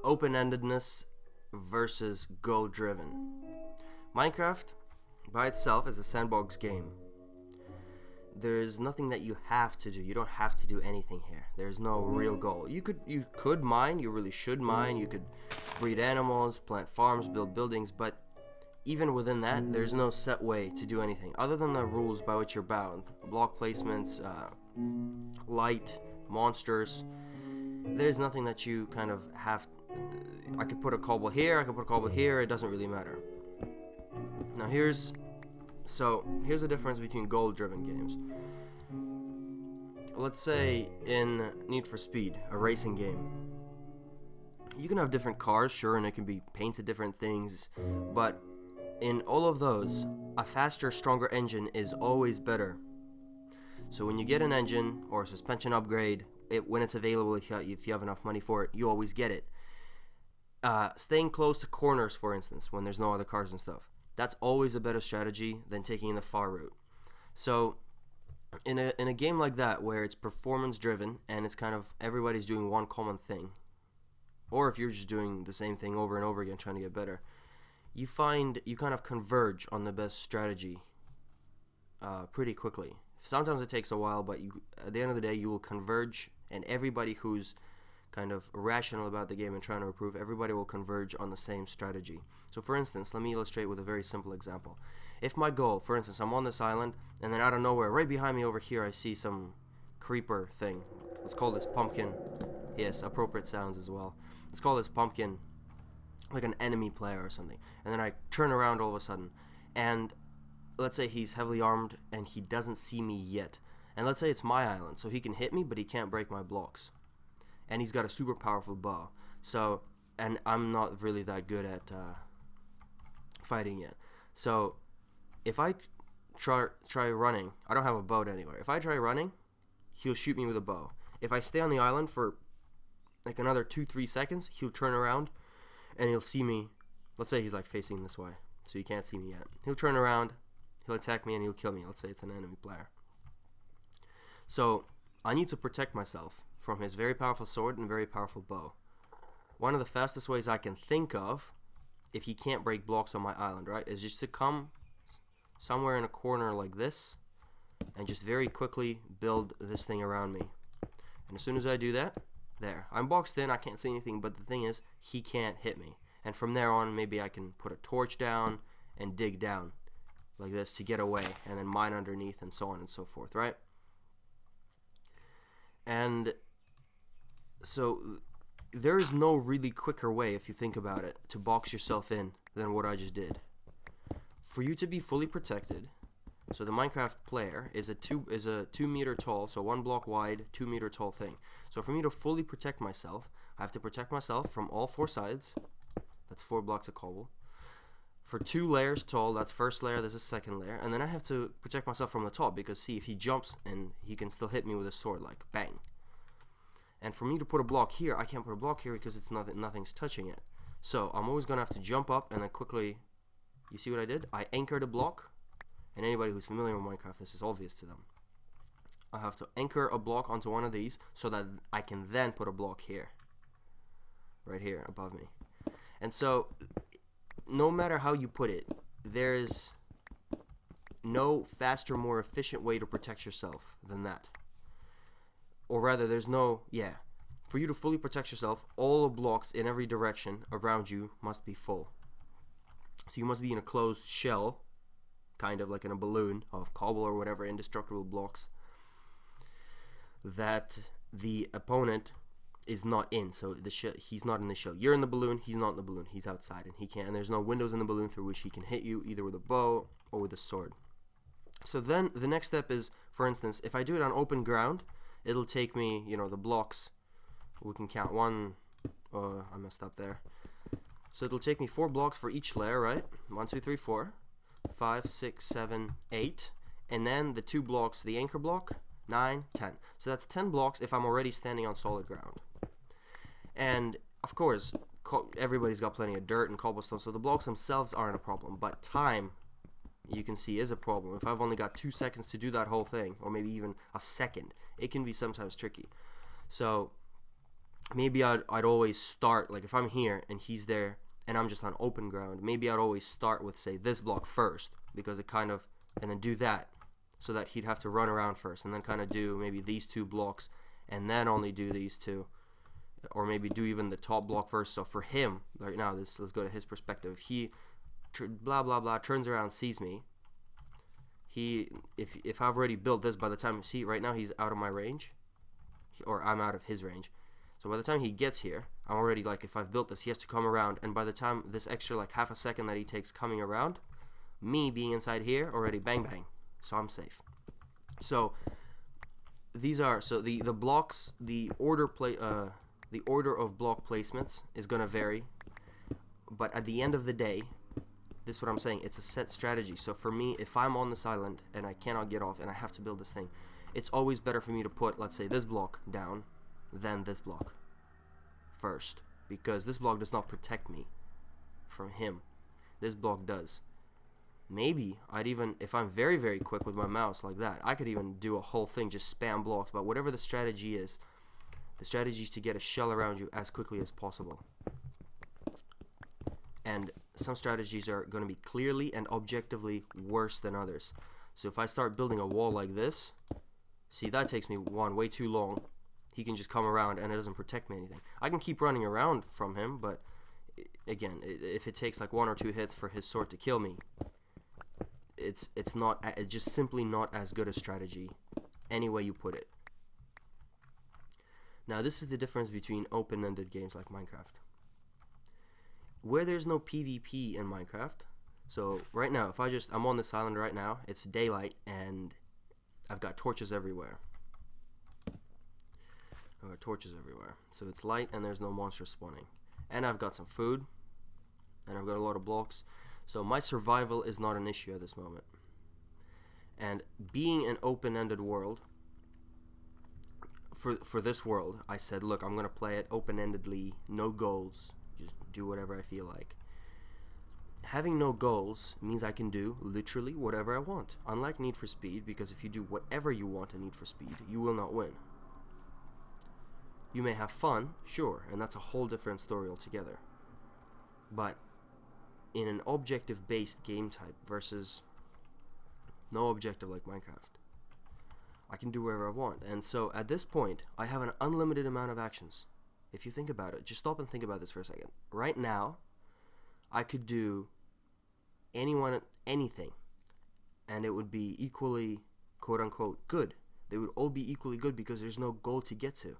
open-endedness versus goal-driven. Minecraft, by itself, is a sandbox game. There's nothing that you have to do. You don't have to do anything here. There's no real goal. You could mine. You really should mine. You could breed animals, plant farms, build buildings, but even within that, there's no set way to do anything other than the rules by which you're bound. Block placements, light, monsters. There's nothing that you kind of have. I could put a cobble here, I could put a cobble here, it doesn't really matter. Now here's the difference between goal-driven games. Let's say in Need for Speed, a racing game, you can have different cars, sure, and it can be painted different things, but in all of those, a faster, stronger engine is always better. So when you get an engine or a suspension upgrade, when it's available, if you have enough money for it, you always get it. Staying close to corners, for instance, when there's no other cars and stuff, that's always a better strategy than taking the far route. So in a game like that, where it's performance driven and it's kind of everybody's doing one common thing, or if you're just doing the same thing over and over again trying to get better, you find you kind of converge on the best strategy pretty quickly. Sometimes it takes a while, but at the end of the day, you will converge, and everybody who's kind of rational about the game and trying to improve, everybody will converge on the same strategy. So for instance, let me illustrate with a very simple example. If my goal, for instance, I'm on this island, and then out of nowhere, right behind me over here, I see some creeper thing. Let's call this pumpkin. Yes, appropriate sounds as well. Let's call this pumpkin like an enemy player or something. And then I turn around all of a sudden, and let's say he's heavily armed and he doesn't see me yet. And let's say it's my island, so he can hit me, but he can't break my blocks. And he's got a super powerful bow. So, and I'm not really that good at fighting yet. So, if I try running, I don't have a bow anywhere. If I try running, he'll shoot me with a bow. If I stay on the island for like another 2-3 seconds, he'll turn around and he'll see me. Let's say he's like facing this way, so he can't see me yet. He'll turn around, he'll attack me, and he'll kill me. Let's say it's an enemy player. So I need to protect myself from his very powerful sword and very powerful bow. One of the fastest ways I can think of, if he can't break blocks on my island, right, is just to come somewhere in a corner like this and just very quickly build this thing around me. And as soon as I do that, there, I'm boxed in, I can't see anything, but the thing is, he can't hit me. And from there on, maybe I can put a torch down and dig down like this to get away, and then mine underneath, and so on and so forth, right? And so there is no really quicker way, if you think about it, to box yourself in than what I just did. For you to be fully protected, so the Minecraft player is a 2 meter tall, so 1 block wide, 2 meter tall thing. So for me to fully protect myself, I have to protect myself from all 4 sides. That's 4 blocks of cobble. For 2 layers tall, that's first layer, this is second layer, and then I have to protect myself from the top, because see, if he jumps and he can still hit me with a sword, like bang. And for me to put a block here, I can't put a block here because it's nothing's touching it. So I'm always gonna have to jump up and then quickly, you see what I did? I anchored a block, and anybody who's familiar with Minecraft, this is obvious to them. I have to anchor a block onto one of these so that I can then put a block here, right here above me. And so no matter how you put it, there's no faster, more efficient way to protect yourself than that. Or rather, there's no, for you to fully protect yourself, all the blocks in every direction around you must be full. So you must be in a closed shell, kind of like in a balloon of cobble or whatever, indestructible blocks, that the opponent is not in. So he's not in the shell. You're in the balloon, he's not in the balloon, he's outside, and he can't. And there's no windows in the balloon through which he can hit you, either with a bow or with a sword. So then the next step is, for instance, if I do it on open ground, it'll take me, the blocks. We can count one. I messed up there. So it'll take me 4 blocks for each layer, right? 1, 2, 3, 4, 5, 6, 7, 8, and then the 2 blocks, the anchor block, 9, 10. So that's 10 blocks if I'm already standing on solid ground. And of course, everybody's got plenty of dirt and cobblestone, so the blocks themselves aren't a problem. But time, you can see, is a problem. If I've only got 2 seconds to do that whole thing, or maybe even a second, it can be sometimes tricky. So maybe I'd always start, like if I'm here and he's there and I'm just on open ground, maybe I'd always start with, say, this block first, because it kind of, and then do that, so that he'd have to run around first, and then kind of do maybe these 2 blocks, and then only do these 2, or maybe do even the top block first. So for him, right now, let's go to his perspective. If he blah blah blah turns around, sees me, if I've already built this, by the time, see, right now he's out of my range, or I'm out of his range. So by the time he gets here, I'm already, like, if I've built this, he has to come around, and by the time this extra, like, half a second that he takes coming around, me being inside here, already bang bang, so I'm safe. So these are, so the blocks, the order of block placements is gonna vary, but at the end of the day, this is what I'm saying, it's a set strategy. So for me, if I'm on this island and I cannot get off and I have to build this thing, it's always better for me to put, let's say, this block down than this block first, because this block does not protect me from him. This block does. Maybe I'd even, if I'm very, very quick with my mouse like that, I could even do a whole thing, just spam blocks. But whatever the strategy is to get a shell around you as quickly as possible. And some strategies are going to be clearly and objectively worse than others. So if I start building a wall like this, see, that takes me way too long. He can just come around and it doesn't protect me anything. I can keep running around from him, but again, if it takes like 1 or 2 hits for his sword to kill me, it's just simply not as good a strategy any way you put it. Now this is the difference between open-ended games like Minecraft, where there's no PvP in Minecraft. So right now, if I'm on this island right now, it's daylight and I've got torches everywhere. So it's light and there's no monsters spawning, and I've got some food and I've got a lot of blocks, so my survival is not an issue at this moment. And being an open-ended world, for this world, I said, look, I'm gonna play it open-endedly, no goals, just do whatever I feel like. Having no goals means I can do literally whatever I want, unlike Need for Speed, because if you do whatever you want in Need for Speed, you will not win. You may have fun, sure, and that's a whole different story altogether. But in an objective-based game type versus no objective like Minecraft, I can do whatever I want. And so at this point, I have an unlimited amount of actions. If you think about it, just stop and think about this for a second. Right now, I could do anything, and it would be equally, quote-unquote, good. They would all be equally good because there's no goal to get to.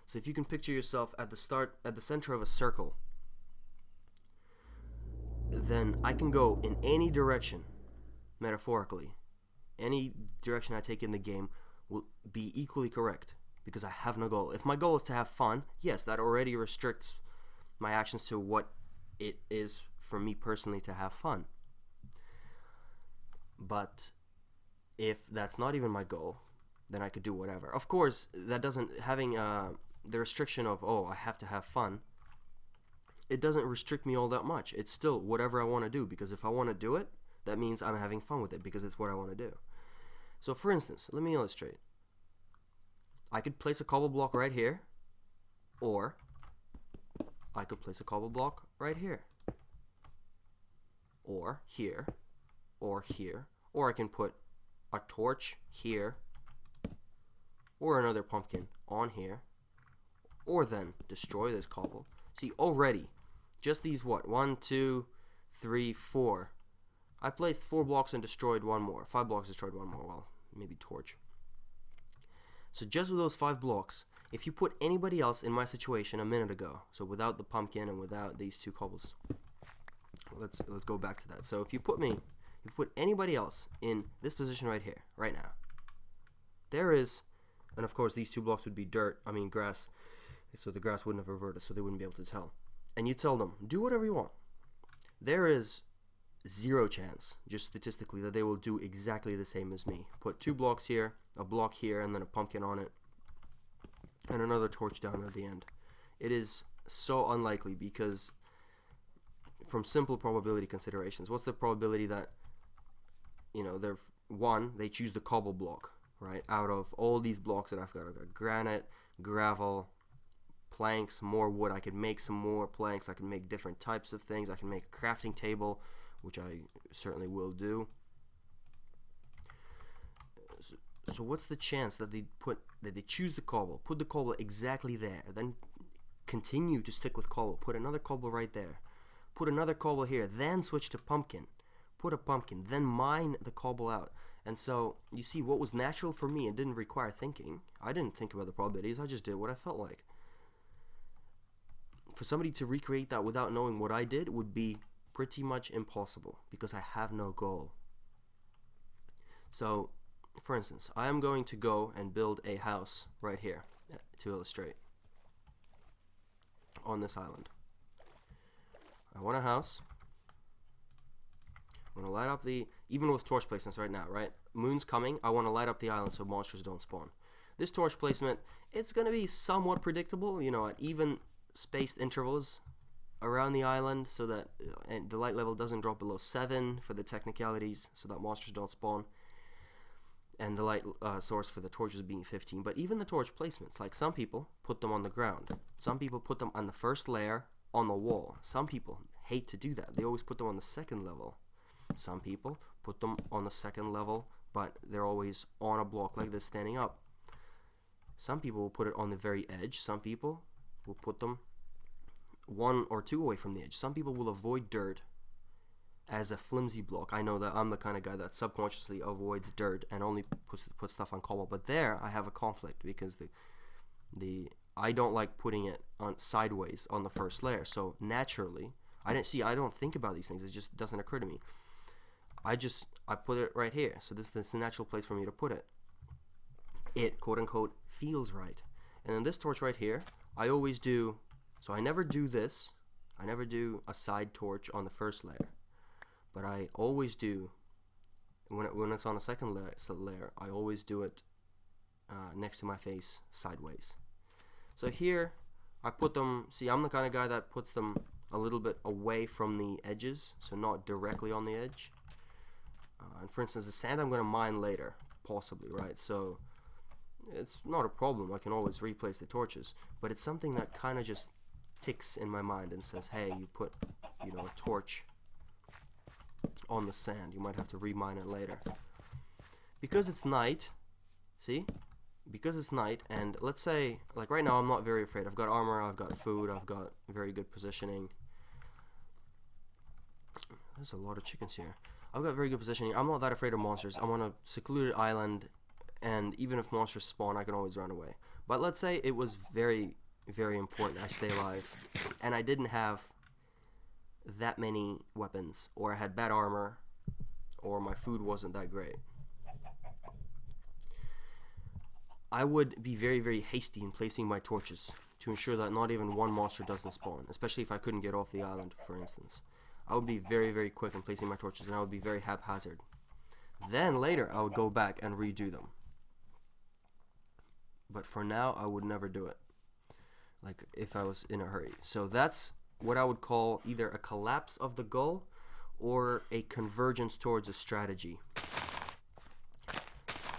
So if you can picture yourself at the center of a circle, then I can go in any direction, metaphorically. Any direction I take in the game will be equally correct because I have no goal. If my goal is to have fun, yes, that already restricts my actions to what it is for me personally to have fun. But if that's not even my goal, then I could do whatever. Of course, that doesn't, having the restriction of, oh, I have to have fun, it doesn't restrict me all that much. It's still whatever I want to do, because if I want to do it, that means I'm having fun with it because it's what I want to do. So for instance, let me illustrate. I could place a cobble block right here, or I could place a cobble block right here, or here, or here, or I can put a torch here, or another pumpkin on here, or then destroy this cobble. See, already, just these, what, 1, 2, 3, 4. I placed 4 blocks and destroyed 1 more. 5 blocks destroyed 1 more, well, maybe torch. So just with those 5 blocks, if you put anybody else in my situation a minute ago, so without the pumpkin and without these 2 cobbles, let's go back to that. So if you put anybody else in this position right here, right now, there is, and of course these 2 blocks would be grass, so the grass wouldn't have reverted, so they wouldn't be able to tell. And you tell them, do whatever you want. There is 0 chance, just statistically, that they will do exactly the same as me. Put 2 blocks here, a block here, and then a pumpkin on it, and another torch down at the end. It is so unlikely because from simple probability considerations, what's the probability that, they choose the cobble block, right? Out of all these blocks that I've got granite, gravel, planks, more wood. I could make some more planks. I can make different types of things. I can make a crafting table, which I certainly will do. So what's the chance that they choose the cobble, put the cobble exactly there, then continue to stick with cobble, put another cobble right there, put another cobble here, then switch to pumpkin, put a pumpkin, then mine the cobble out. And so you see, what was natural for me and didn't require thinking, I didn't think about the probabilities, I just did what I felt like. For somebody to recreate that without knowing what I did would be pretty much impossible, because I have no goal. So for instance, I am going to go and build a house right here to illustrate on this island. I want a house. I want to light up the, even with torch placements right now, right? Moon's coming. I want to light up the island so monsters don't spawn. This torch placement, it's going to be somewhat predictable, you know, at even spaced intervals around the island, so that and the light level doesn't drop below 7 for the technicalities, so that monsters don't spawn. And the light source for the torches being 15. But even the torch placements, like some people put them on the ground, some people put them on the first layer on the wall, some people hate to do that, they always put them on the second level, some people put them on the second level but they're always on a block like this standing up, some people will put it on the very edge, some people will put them 1 or 2 away from the edge, some people will avoid dirt as a flimsy block. I know that I'm the kind of guy that subconsciously avoids dirt and only puts stuff on cobble, but there I have a conflict, because I don't like putting it on sideways on the first layer. So naturally, I don't think about these things. It just doesn't occur to me. I put it right here. So this is the natural place for me to put it. It, quote unquote, feels right. And then this torch right here, I always do, so I never do this. I never do a side torch on the first layer. But I always do, when it's on a second layer, I always do it next to my face sideways. So here, I put them, see, I'm the kind of guy that puts them a little bit away from the edges, so not directly on the edge. And for instance, the sand I'm going to mine later, possibly, right? So it's not a problem. I can always replace the torches. But it's something that kind of just ticks in my mind and says, hey, you put, you know, a torch on the sand, you might have to remine it later. Because it's night, see? Because it's night, and let's say, like right now I'm not very afraid. I've got armor, I've got food, I've got very good positioning. There's a lot of chickens here. I've got very good positioning. I'm not that afraid of monsters. I'm on a secluded island, and even if monsters spawn, I can always run away. But let's say it was very, very important I stay alive, and I didn't have that many weapons, or I had bad armor, or my food wasn't that great. I would be very, very hasty in placing my torches to ensure that not even one monster doesn't spawn, especially if I couldn't get off the island, for instance. I would be very, very quick in placing my torches, and I would be very haphazard. Then later I would go back and redo them. But for now, I would never do it, like if I was in a hurry. So that's what I would call either a collapse of the goal or a convergence towards a strategy.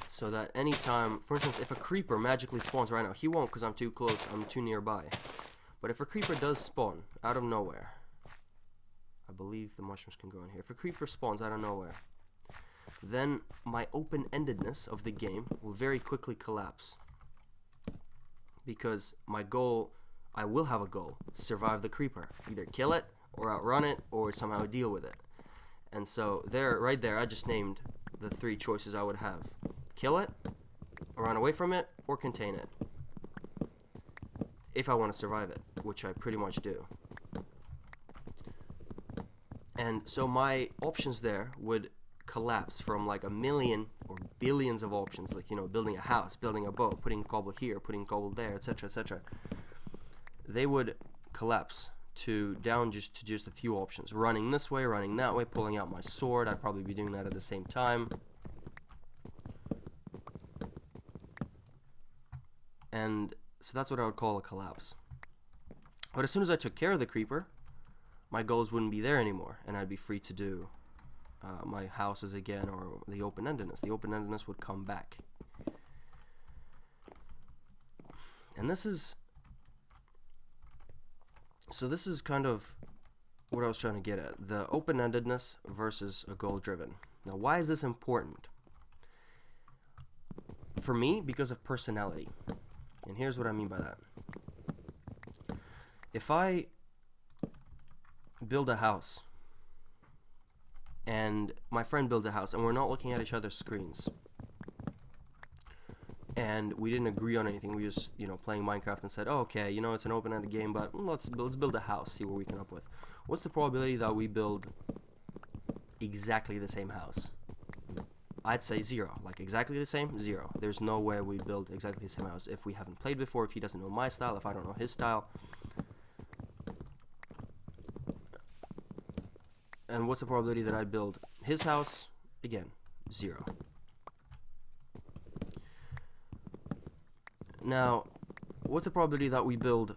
So that anytime, for instance, if a creeper magically spawns right now, he won't because I'm too close, I'm too nearby. But if a creeper does spawn out of nowhere, I believe the mushrooms can go in here. If a creeper spawns out of nowhere, then my open-endedness of the game will very quickly collapse. Because my goal, I will have a goal, survive the creeper. Either kill it, or outrun it, or somehow deal with it. And so there, right there, I just named the 3 choices I would have. Kill it, or run away from it, or contain it. If I want to survive it, which I pretty much do. And so my options there would collapse from like a million or billions of options, like, you know, building a house, building a boat, putting cobble here, putting cobble there, etc., etc. They would collapse down to just a few options. Running this way, running that way, pulling out my sword. I'd probably be doing that at the same time. And so that's what I would call a collapse. But as soon as I took care of the creeper, my goals wouldn't be there anymore, and I'd be free to do my houses again, or the open-endedness. The open-endedness would come back. And this is So this is kind of what I was trying to get at, the open-endedness versus a goal-driven. Now, why is this important? For me, because of personality. And here's what I mean by that. If I build a house and my friend builds a house and we're not looking at each other's screens and we didn't agree on anything, we just, playing Minecraft and said, oh, okay, it's an open-ended game, but let's build a house, see what we can come up with. What's the probability that we build exactly the same house? I'd say 0. Like, exactly the same? 0. There's no way we build exactly the same house if we haven't played before, if he doesn't know my style, if I don't know his style. And what's the probability that I build his house? Again, 0. Now, what's the probability that we build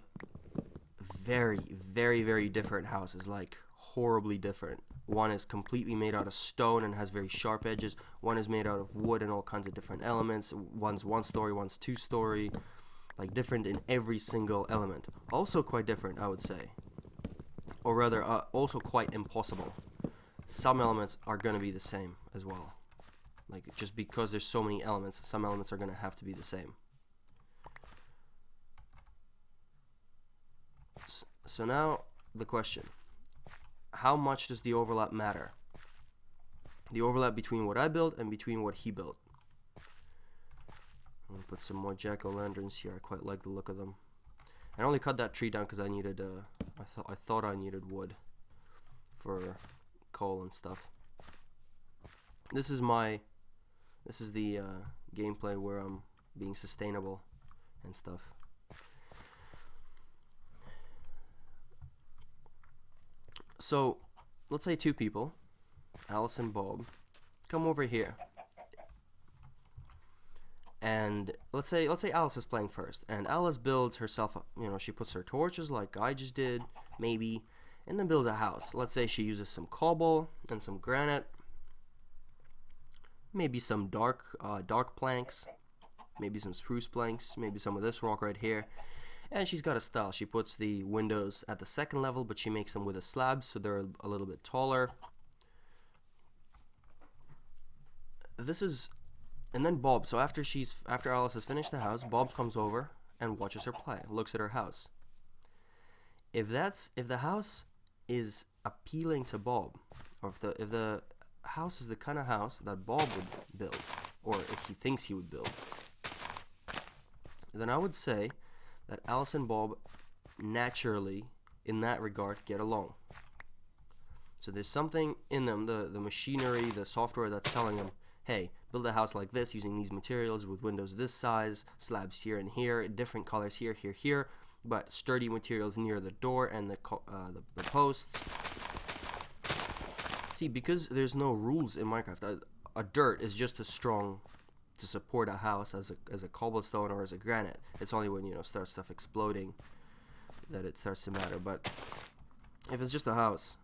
very, very, very different houses, like horribly different? One is completely made out of stone and has very sharp edges. One is made out of wood and all kinds of different elements. One's 1-story, one's 2-story. Like, different in every single element. Also quite different, I would say. Or rather, also quite impossible. Some elements are going to be the same as well. Like, just because there's so many elements, some elements are going to have to be the same. So now, the question. How much does the overlap matter? The overlap between what I built and between what he built. I'm going to put some more jack-o'-lanterns here. I quite like the look of them. I only cut that tree down because I needed, I thought I needed wood for coal and stuff. This is the gameplay where I'm being sustainable and stuff. So, let's say 2 people, Alice and Bob, come over here. And let's say Alice is playing first, and Alice builds herself, she puts her torches like I just did, maybe, and then builds a house. Let's say she uses some cobble and some granite, maybe some dark planks, maybe some spruce planks, maybe some of this rock right here. And she's got a style. She puts the windows at the 2nd level, but she makes them with a slab, so they're a little bit taller. And then Bob. So after Alice has finished the house, Bob comes over and watches her play, looks at her house. If the house is appealing to Bob, or if the house is the kind of house that Bob would build, or if he thinks he would build, then I would say that Alice and Bob naturally, in that regard, get along. So there's something in them, the machinery, the software that's telling them, hey, build a house like this using these materials with windows this size, slabs here and here, different colors here, here, here, but sturdy materials near the door and the posts. See, because there's no rules in Minecraft, a dirt is just as strong to support a house as a cobblestone or as a granite. It's only when starts stuff exploding that it starts to matter. But if it's just a house,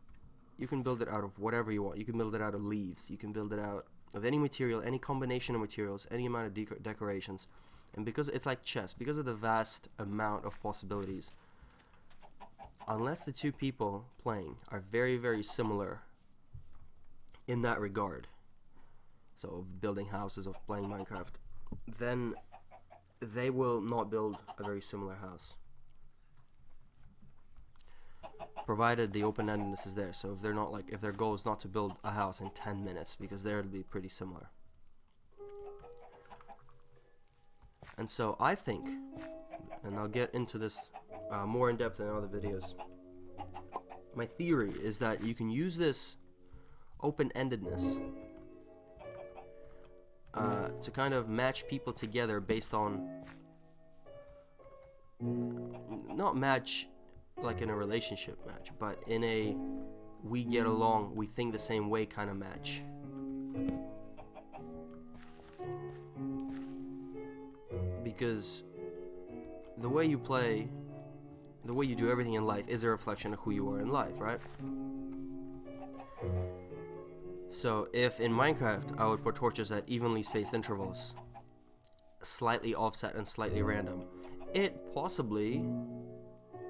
you can build it out of whatever you want. You can build it out of leaves. You can build it out of any material, any combination of materials, any amount of decorations. And because it's like chess, because of the vast amount of possibilities, unless the 2 people playing are very, very similar in that regard, so of building houses, of playing Minecraft, then they will not build a very similar house, provided the open-endedness is there. So if their goal is not to build a house in 10 minutes, because there it'll be pretty similar. And so I think, and I'll get into this more in depth in other videos, my theory is that you can use this open-endedness to kind of match people together based on, not match like in a relationship match, but in a we get along, we think the same way kind of match. Because the way you play, the way you do everything in life is a reflection of who you are in life, right? So if in Minecraft I would put torches at evenly spaced intervals, slightly offset and slightly random, it possibly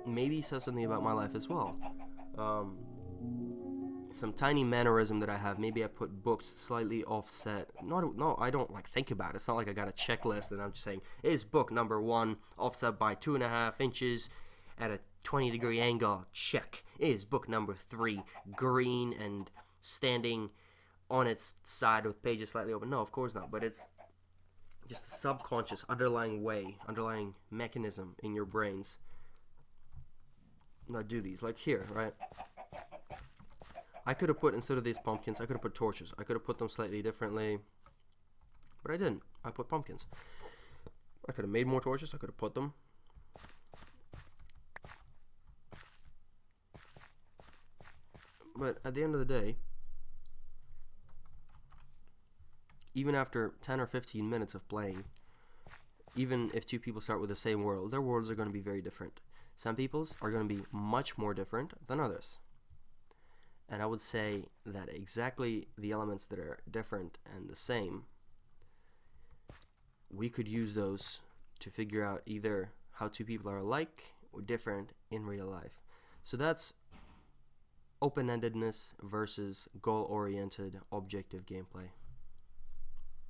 maybe says something about my life as well. Some tiny mannerism that I have. Maybe I put books slightly offset. No, I don't like think about it. It's not like I got a checklist and I'm just saying, is book number 1 offset by 2.5 inches at a 20-degree angle? Check. Is book number 3 green and standing on its side with pages slightly open? No, of course not. But it's just a subconscious underlying mechanism in your brains. Now do these like here, right? I could have put, instead of these pumpkins, I could have put torches. I could have put them slightly differently, but I didn't. I put pumpkins. I could have made more torches. I could have put them. But at the end of the day, even after 10 or 15 minutes of playing, even if 2 people start with the same world, their worlds are going to be very different. Some people's are going to be much more different than others. And I would say that exactly the elements that are different and the same, we could use those to figure out either how 2 people are alike or different in real life. So that's open-endedness versus goal-oriented objective gameplay.